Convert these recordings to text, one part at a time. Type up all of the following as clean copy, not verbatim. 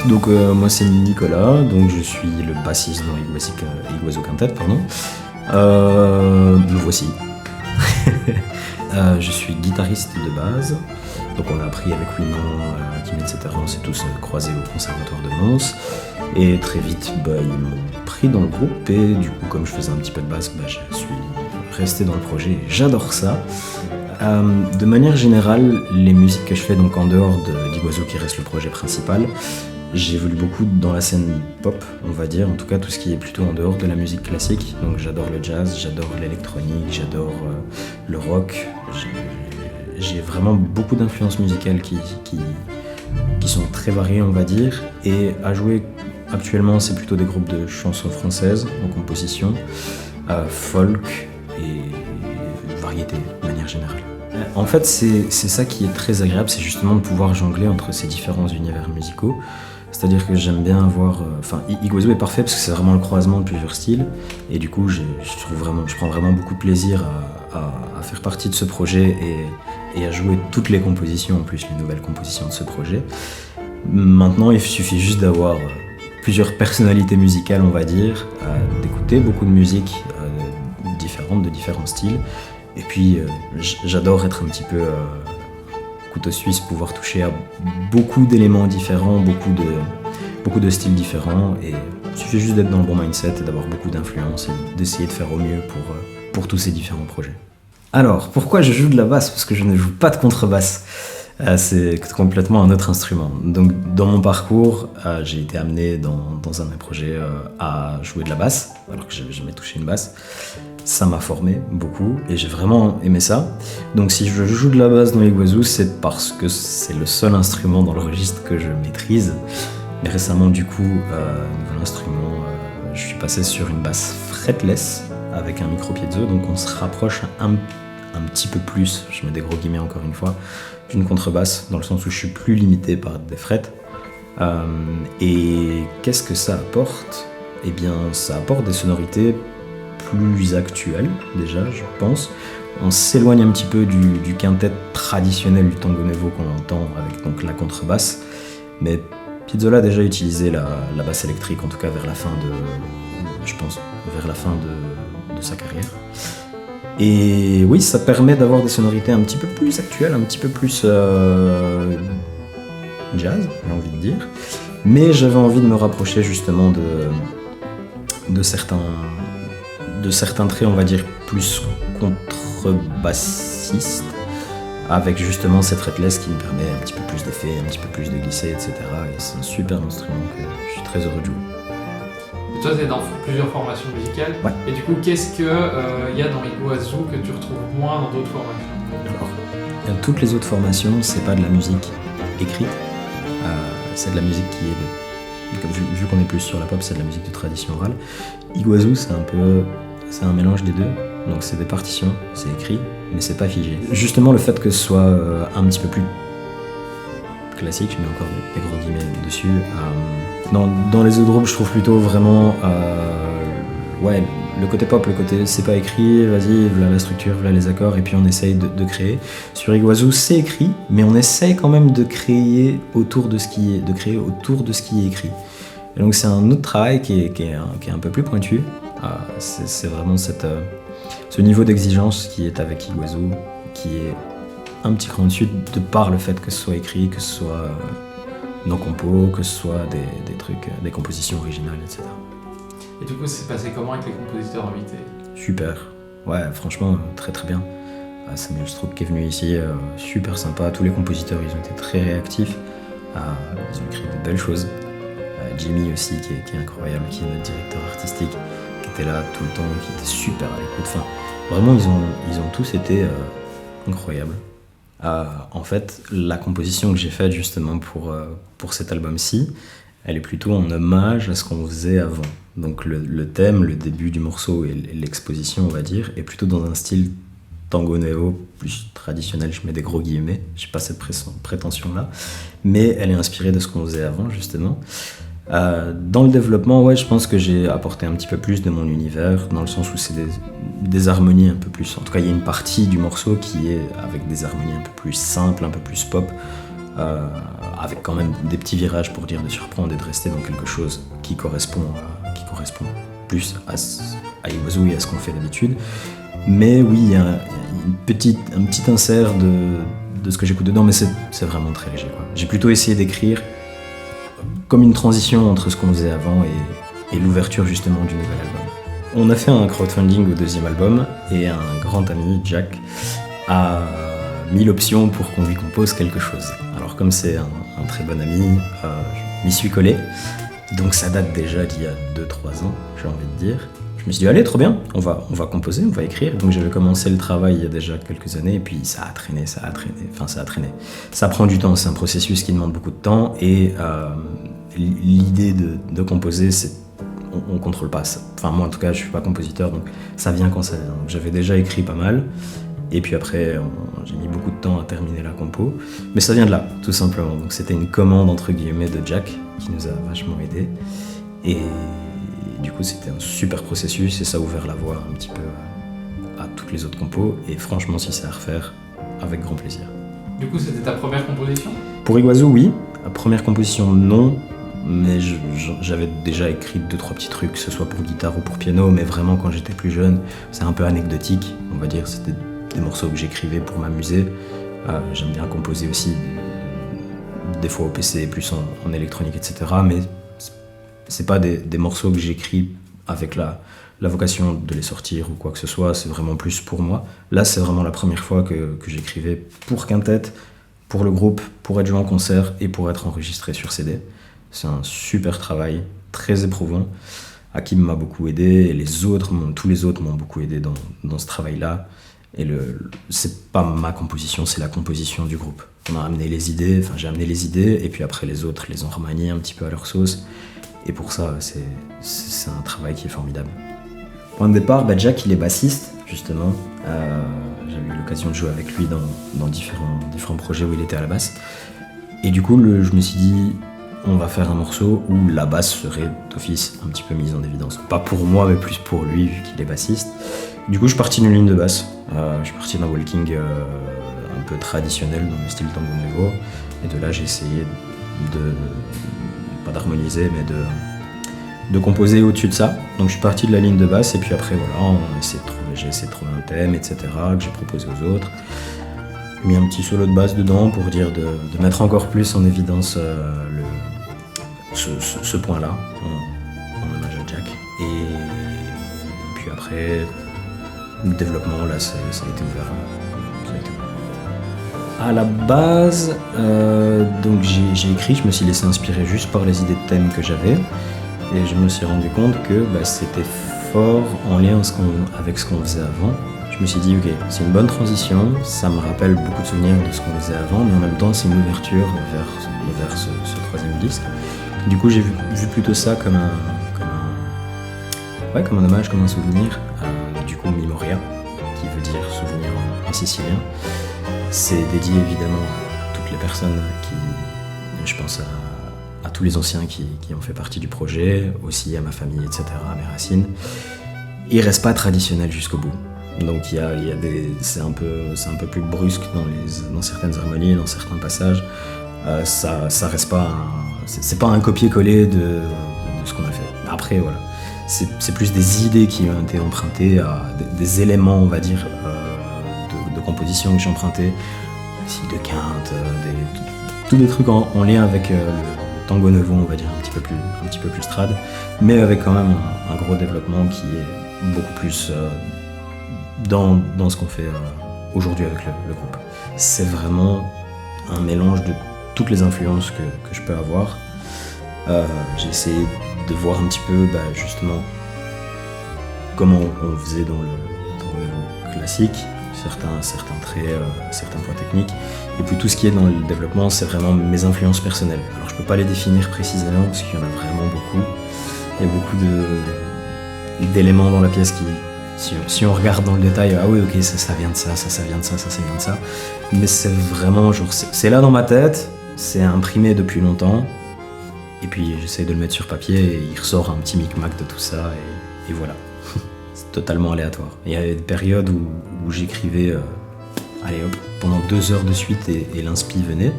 Donc moi c'est Nicolas, donc je suis le bassiste dans Iguazu Quintet, pardon. Me voici. Je suis guitariste de base, donc on a appris avec Winan, Kim, etc. On s'est tous croisés au conservatoire de Mons, et très vite ils m'ont pris dans le groupe, et du coup comme je faisais un petit peu de basse, je suis resté dans le projet, et j'adore ça. De manière générale, les musiques que je fais donc en dehors d'Iguazu qui reste le projet principal, j'évolue beaucoup dans la scène pop, on va dire, en tout cas tout ce qui est plutôt en dehors de la musique classique. Donc j'adore le jazz, j'adore l'électronique, j'adore le rock. J'ai vraiment beaucoup d'influences musicales qui sont très variées, on va dire. Et à jouer actuellement, c'est plutôt des groupes de chansons françaises en composition, folk et variété de manière générale. En fait, c'est ça qui est très agréable, c'est justement de pouvoir jongler entre ces différents univers musicaux. C'est-à-dire que j'aime bien avoir... Iguazu est parfait parce que c'est vraiment le croisement de plusieurs styles. Et du coup, je prends vraiment beaucoup de plaisir à faire partie de ce projet et à jouer toutes les compositions, en plus les nouvelles compositions de ce projet. Maintenant, il suffit juste d'avoir plusieurs personnalités musicales, on va dire, d'écouter beaucoup de musique différentes, de différents styles. Et puis, j'adore être un petit peu... couteau suisse, pouvoir toucher à beaucoup d'éléments différents, beaucoup de styles différents, et il suffit juste d'être dans le bon mindset et d'avoir beaucoup d'influence et d'essayer de faire au mieux pour tous ces différents projets. Alors, pourquoi je joue de la basse ? Parce que je ne joue pas de contrebasse. C'est complètement un autre instrument. Donc, dans mon parcours, j'ai été amené dans un de mes projets à jouer de la basse, alors que j'avais jamais touché une basse. Ça m'a formé beaucoup et j'ai vraiment aimé ça. Donc si je joue de la basse dans Iguazu, c'est parce que c'est le seul instrument dans le registre que je maîtrise. Mais récemment, du coup, nouvel instrument, je suis passé sur une basse fretless avec un micro piezo, donc on se rapproche un petit peu plus, je mets des gros guillemets encore une fois, d'une contrebasse, dans le sens où je suis plus limité par des frettes. Et qu'est-ce que ça apporte ? Eh bien, ça apporte des sonorités plus actuelles, déjà, je pense. On s'éloigne un petit peu du quintet traditionnel du tango nuevo qu'on entend avec donc la contrebasse, mais Piazzolla a déjà utilisé la basse électrique, en tout cas vers la fin de sa carrière. Et oui, ça permet d'avoir des sonorités un petit peu plus actuelles, un petit peu plus jazz, j'ai envie de dire. Mais j'avais envie de me rapprocher justement de certains traits, on va dire, plus contrebassistes, avec justement cette fretless qui me permet un petit peu plus d'effet, un petit peu plus de glisser, etc. Et c'est un super instrument que je suis très heureux de jouer. Et toi, tu es dans plusieurs formations musicales. Ouais. Et du coup, qu'est-ce qu'il y a dans Iguazu que tu retrouves moins dans d'autres formations ? Alors, dans toutes les autres formations, c'est pas de la musique écrite, c'est de la musique qui est, vu qu'on est plus sur la pop, c'est de la musique de tradition orale. Iguazu, c'est un mélange des deux. Donc c'est des partitions, c'est écrit, mais c'est pas figé. Justement, le fait que ce soit un petit peu plus classique, je mets encore des gros guillemets dessus. Dans les autres groupes, je trouve plutôt vraiment le côté pop, le côté c'est pas écrit, vas-y, voilà la structure, voilà les accords, et puis on essaye de créer. Sur Iguazu, c'est écrit, mais on essaye quand même de créer autour de ce qui est écrit. Et donc c'est un autre travail qui est un peu plus pointu. C'est vraiment ce niveau d'exigence qui est avec Iguazu, qui est un petit cran dessus de par le fait que ce soit écrit, que ce soit nos compos, que ce soit des trucs, des compositions originales, etc. Et du coup, c'est passé comment avec les compositeurs invités ? Super, ouais, franchement, très très bien. Samuel Strouk qui est venu ici, super sympa. Tous les compositeurs, ils ont été très réactifs. Ils ont écrit de belles choses. Jimmy aussi, qui est incroyable, qui est notre directeur artistique, qui était là tout le temps, qui était super à l'écoute. Enfin, vraiment, ils ont tous été incroyables. En fait, la composition que j'ai faite justement pour cet album-ci, elle est plutôt en hommage à ce qu'on faisait avant. Donc le thème, le début du morceau et l'exposition, on va dire, est plutôt dans un style tango nuevo, plus traditionnel, je mets des gros guillemets, j'ai pas cette prétention-là, mais elle est inspirée de ce qu'on faisait avant, justement. Dans le développement, ouais, je pense que j'ai apporté un petit peu plus de mon univers, dans le sens où c'est des harmonies un peu plus... En tout cas, il y a une partie du morceau qui est avec des harmonies un peu plus simples, un peu plus pop, avec quand même des petits virages pour dire de surprendre et de rester dans quelque chose qui correspond plus à Iguazu et à ce qu'on fait d'habitude. Mais oui, il y a un petit insert de ce que j'écoute dedans, mais c'est vraiment très léger, quoi. J'ai plutôt essayé d'écrire comme une transition entre ce qu'on faisait avant et l'ouverture justement du nouvel album. On a fait un crowdfunding au deuxième album et un grand ami, Jack, a mis l'option pour qu'on lui compose quelque chose. Alors comme c'est un très bon ami, je m'y suis collé. Donc ça date déjà d'il y a 2-3 ans, j'ai envie de dire. Je me suis dit, allez, trop bien, on va composer, on va écrire. Donc j'avais commencé le travail il y a déjà quelques années, et puis ça a traîné. Ça prend du temps, c'est un processus qui demande beaucoup de temps, et l'idée de composer, on contrôle pas ça. Enfin, moi en tout cas, je suis pas compositeur, donc ça vient quand ça vient. Donc, j'avais déjà écrit pas mal, et puis après, j'ai mis beaucoup de temps à terminer la compo. Mais ça vient de là, tout simplement. Donc c'était une commande, entre guillemets, de Jack, qui nous a vachement aidés. Et du coup, c'était un super processus, et ça a ouvert la voie un petit peu à toutes les autres compos. Et franchement, si c'est à refaire, avec grand plaisir. Du coup, c'était ta première composition ? Pour Iguazu, oui. La première composition, non. Mais j'avais déjà écrit 2-3 petits trucs, que ce soit pour guitare ou pour piano, mais vraiment quand j'étais plus jeune, c'est un peu anecdotique, on va dire. C'était des morceaux que j'écrivais pour m'amuser. J'aime bien composer aussi, des fois au PC, plus en électronique, etc. Mais c'est pas des morceaux que j'écris avec la vocation de les sortir ou quoi que ce soit, c'est vraiment plus pour moi. Là, c'est vraiment la première fois que j'écrivais pour Quintet, pour le groupe, pour être joué en concert et pour être enregistré sur CD. C'est un super travail, très éprouvant. Hakim m'a beaucoup aidé, et tous les autres m'ont beaucoup aidé dans ce travail-là. Et c'est pas ma composition, c'est la composition du groupe. On a amené les idées, j'ai amené les idées, et puis après les autres les ont remaniées un petit peu à leur sauce. Et pour ça, c'est un travail qui est formidable. Point de départ, Jack, il est bassiste, justement. J'avais eu l'occasion de jouer avec lui dans différents projets où il était à la basse. Et du coup, je me suis dit, on va faire un morceau où la basse serait d'office un petit peu mise en évidence. Pas pour moi, mais plus pour lui, vu qu'il est bassiste. Du coup, je suis parti d'une ligne de basse. Je suis parti d'un walking un peu traditionnel dans le style tango nuevo. Et de là, j'ai essayé pas d'harmoniser, mais de composer au-dessus de ça. Donc je suis parti de la ligne de basse, et puis après, voilà, j'ai essayé de trouver un thème, etc., que j'ai proposé aux autres. J'ai mis un petit solo de basse dedans pour dire de mettre encore plus en évidence ce point-là, en hommage à Jack. Et puis après, le développement, là, ça a été ouvert. À la base, donc j'ai écrit, je me suis laissé inspirer juste par les idées de thèmes que j'avais, et je me suis rendu compte que c'était fort en lien avec ce qu'on faisait avant. Je me suis dit, ok, c'est une bonne transition, ça me rappelle beaucoup de souvenirs de ce qu'on faisait avant, mais en même temps, c'est une ouverture vers ce troisième disque. Du coup, j'ai vu plutôt ça comme un hommage, comme un souvenir, du coup, Memoria, qui veut dire souvenir en sicilien. C'est dédié évidemment à toutes les personnes je pense à tous les anciens qui ont fait partie du projet, aussi à ma famille, etc., à mes racines. Il reste pas traditionnel jusqu'au bout. Donc c'est un peu plus brusque dans certaines harmonies, dans certains passages. Ça reste pas c'est pas un copier-coller de ce qu'on a fait. Après, voilà. C'est plus des idées qui ont été empruntées à des éléments, on va dire, de composition que j'ai emprunté, aussi de quinte, tous des trucs en lien avec le tango nouveau, on va dire, un petit peu plus trad, mais avec quand même un gros développement qui est beaucoup plus dans ce qu'on fait aujourd'hui avec le groupe. C'est vraiment un mélange de toutes les influences que je peux avoir. J'ai essayé de voir un petit peu justement comment on faisait dans le tango classique, certains traits, certains points techniques, et puis tout ce qui est dans le développement, c'est vraiment mes influences personnelles. Alors je peux pas les définir précisément parce qu'il y en a vraiment beaucoup. Il y a beaucoup d'éléments dans la pièce qui, si on regarde dans le détail, ah oui, ok, ça vient de ça vient de ça vient de ça, mais c'est vraiment genre, c'est là dans ma tête, c'est imprimé depuis longtemps, et puis j'essaye de le mettre sur papier et il ressort un petit micmac de tout ça, et voilà. C'est totalement aléatoire. Il y a des périodes où j'écrivais allez hop, pendant 2 heures de suite et l'inspi venait,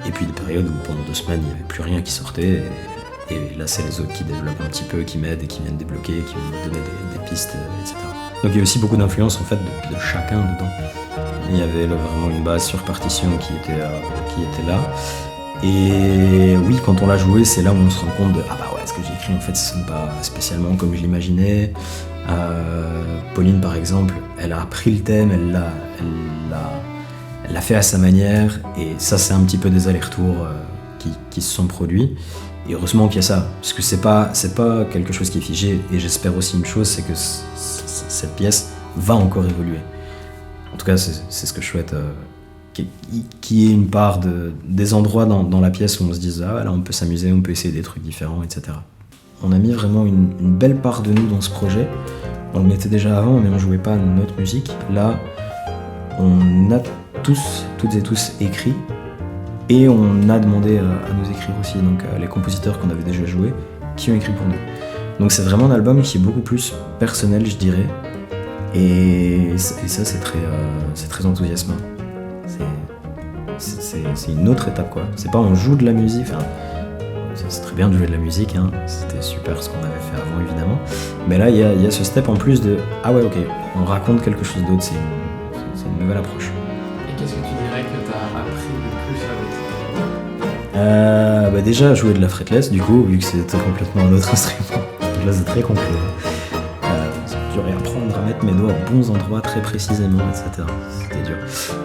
Et puis des périodes où pendant 2 semaines il n'y avait plus rien qui sortait. Et là c'est les autres qui développent un petit peu, qui m'aident et qui viennent débloquer, qui viennent me donner des pistes, etc. Donc il y a aussi beaucoup d'influence en fait de chacun dedans. Il y avait vraiment une base sur partition qui était là. Et oui, quand on l'a joué, c'est là où on se rend compte de ah bah ouais, ce que j'ai écrit en fait, ce n'est pas spécialement comme je l'imaginais. Pauline par exemple, elle a pris le thème, elle l'a fait à sa manière, et ça c'est un petit peu des allers-retours qui se sont produits. Et heureusement qu'il y a ça, parce que c'est pas quelque chose qui est figé. Et j'espère aussi une chose, c'est que cette pièce va encore évoluer. En tout cas, c'est ce que je souhaite. Qu'il y ait une part des endroits dans la pièce où on se dise ah là on peut s'amuser, on peut essayer des trucs différents, etc. On a mis vraiment une belle part de nous dans ce projet. On le mettait déjà avant, mais on jouait pas notre musique. Là, on a toutes et tous écrit, et on a demandé à nous écrire aussi, donc les compositeurs qu'on avait déjà joués, qui ont écrit pour nous. Donc c'est vraiment un album qui est beaucoup plus personnel, je dirais, et ça c'est très enthousiasmant. C'est une autre étape, quoi. C'est pas on joue de la musique, enfin, c'est très bien de jouer de la musique, hein. C'était super ce qu'on avait fait avant évidemment, mais là il y a ce step en plus de ah ouais ok, on raconte quelque chose d'autre, c'est une nouvelle approche. Et qu'est-ce que tu dirais que tu as appris le plus avec Bah déjà jouer de la fretless du coup, vu que c'était complètement un autre instrument. Là c'est très complet. J'aurais apprendre à mettre mes doigts aux bons endroits très précisément, etc. C'était dur.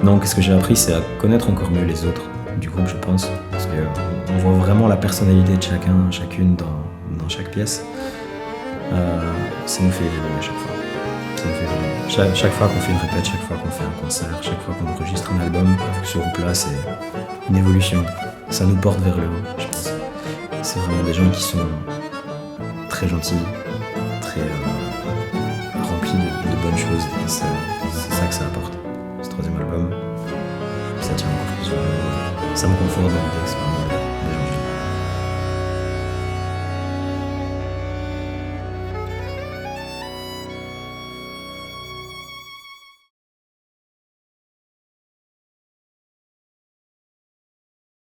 Donc ce que j'ai appris, c'est à connaître encore mieux les autres du groupe, je pense, parce qu'on voit vraiment la personnalité de chacune dans chaque pièce. Ça nous fait évoluer à chaque fois. Ça nous fait évoluer. Chaque fois qu'on fait une répète, chaque fois qu'on fait un concert, chaque fois qu'on enregistre un album, ce groupe-là, c'est une évolution. Ça nous porte vers le haut, je pense. C'est vraiment des gens qui sont très gentils, très remplis de bonnes choses, et c'est ça que ça apporte. Ce 3e album, ça tient encore plus. Ça me conforte dans l'idée.